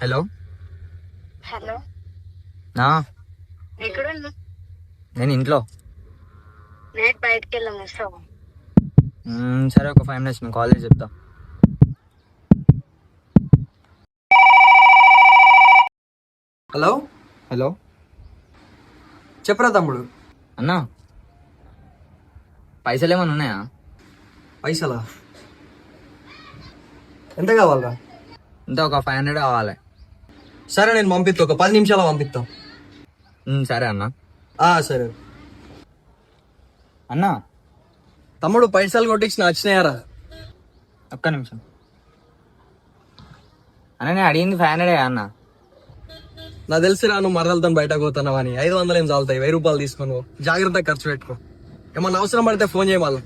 Hello. Hello, నా ఎక్కడున్నా? నేను ఇంట్లో. నైట్ బయటకు వెళ్ళాం, వస్తావా? సరే, ఒక 5 minutes నేను కాల్ చేసి చెప్తా. హలో హలో చెప్పరా తమ్ముడు. అన్నా, పైసలు ఏమైనా ఉన్నాయా? పైసలా? ఎంత కావాలరా? ఇంత ఒక 500 కావాలి. సరే నేను పంపిస్తా, ఒక 10 నిమిషాలు పంపిస్తా. సరే అన్నా. సరే అన్నా, తమ్ముడు, పైసలు కొట్టించిన వచ్చినాయారా? ఒక్క నిమిషం అన్న, నేను అడిగింది 500 అన్న. నాకు తెలిసిరా నువ్వు మరదలతో బయటకు పోతున్నావని. 500 ఏం చాలుతాయి, 1000 రూపాయలు తీసుకొని జాగ్రత్తగా ఖర్చు పెట్టుకో. ఏమన్నా అవసరం పడితే ఫోన్ చేయమల్లా.